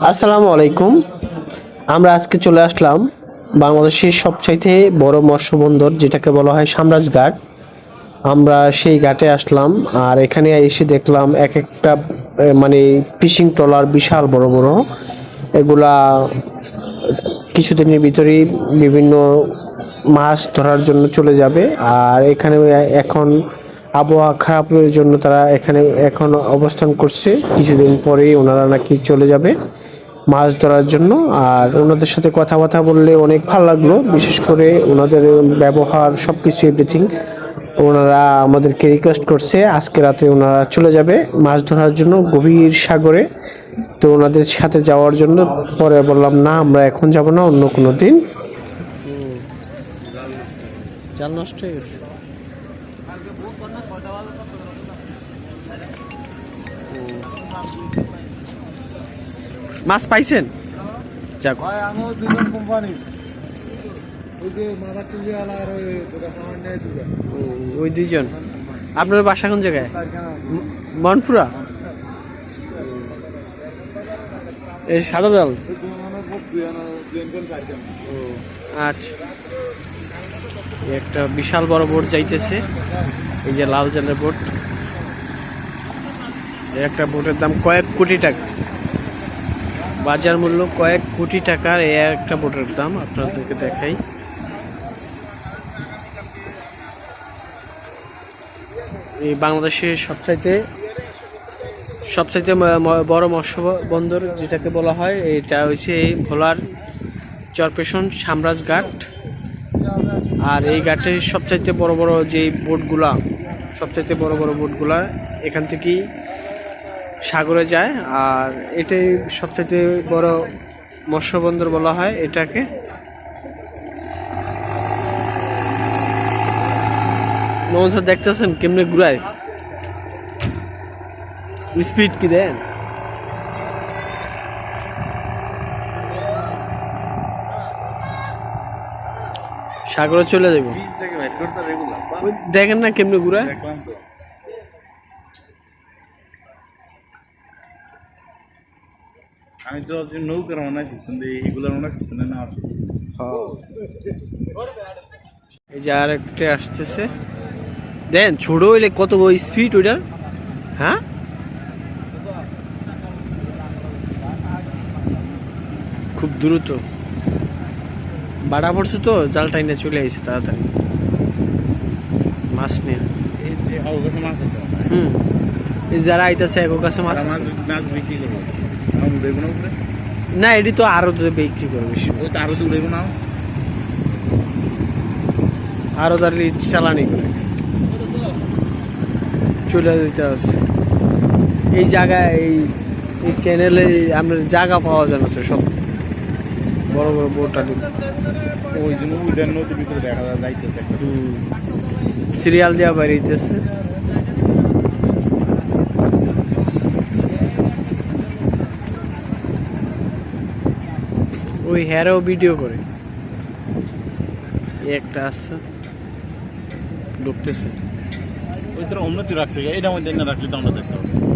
আসসালামু আলাইকুম। আমরা আজকে চলে আসলাম বাংলাদেশের সবচাইতে বড় মৎস্য বন্দর যেটাকে বলা হয় সামরাজ ঘাট। আমরা সেই ঘাটে আসলাম, আর এখানে এসে দেখলাম এক একটা মানে ফিশিং ট্রলার বিশাল বড় বড়। এগুলা কিছুদিনের ভিতরেই বিভিন্ন মাছ ধরার জন্য চলে যাবে। আর এখানে এখন আবহাওয়া খারাপের জন্য তারা এখানে এখন অবস্থান করছে, কিছুদিন পরেই ওনারা নাকি চলে যাবে মাছ ধরার জন্য। আর ওনাদের সাথে কথাবার্তা বললে অনেক ভালো লাগলো, বিশেষ করে ওনাদের ব্যবহার সব কিছু এভরিথিং। ওনারা আমাদেরকে রিকোয়েস্ট করছে আজকে রাতে ওনারা চলে যাবে মাছ ধরার জন্য গভীর সাগরে। তো ওনাদের সাথে যাওয়ার জন্য পরে বললাম না, আমরা এখন যাব না, অন্য কোনো দিন। জাল নষ্ট হয়ে গেছে। মাছ পাইছেন? যাক, ওই দুইজন। আপনার বাসা কোন জায়গায়? মনপুরা। এই সাদা জাল। আচ্ছা, একটা বিশাল বড় বোট যাইতেছে, এই যে লাল জালের বোট। একটা বোটের দাম কয়েক কোটি টাকা, বাজার মূল্য কয়েক কোটি টাকার এই একটা বোটের দাম। আপনাদেরকে দেখাই, এই বাংলাদেশের সবচাইতে বড় মৎস্য বন্দর যেটাকে বলা হয়, এটা হচ্ছে এই ভোলার চরপেশন সামরাজ ঘাট। আর এই ঘাটের সবচাইতে বড় বড় যে বোটগুলা, সবচাইতে বড় বড় বোটগুলা এখান থেকেই সাগরে যায়। আর এটাই সবচাইতে বড় মৎস্য বন্দর বলা হয় এটাকে। নমন স্যার, দেখতেছেন কেমনে ঘুরায়, স্পিড কি দেন। সাগরে চলে যাব, দেখেন না কেমনে ঘুরায়। আমি তো নৌকার মনে পিছন দিয়ে এগুলোর মনে পিছনে না। এই যে আর একটা আসতেছে, দেন ছোট হইলে কত স্পিড ওইটার। হ্যাঁ, খুব দ্রুত বাড়া পড়ছে তো, জাল টাইনে চলে আসছে তাড়াতাড়ি মাছ নিয়ে। মাছ আছে, এই যারা আইতাছে এক কাছে মাছ আছে। মাছ বিক্রি করবো না, এটি তো আরো বিক্রি করবে, ওই তো আরো উড়াইবো না, আরো দাঁড়িয়ে চালানি করে চলে যেতে আছে। এই জায়গায় এই চ্যানেলে আপনার জায়গা পাওয়া যায় না তো, সব বড় বড় বোটটা ওই জন্য ওইটার নদীর ভিতরে দেখা যাইতেছে, সিরিয়াল দেওয়া বেরিয়েছে। ওই হ্যারেও ভিডিও করে একটা আছে, ঢুকতেছে। ওই তোর অন্যতি রাখছে, এটা আমাদের রাখলে তো আমরা দেখতে পাবো।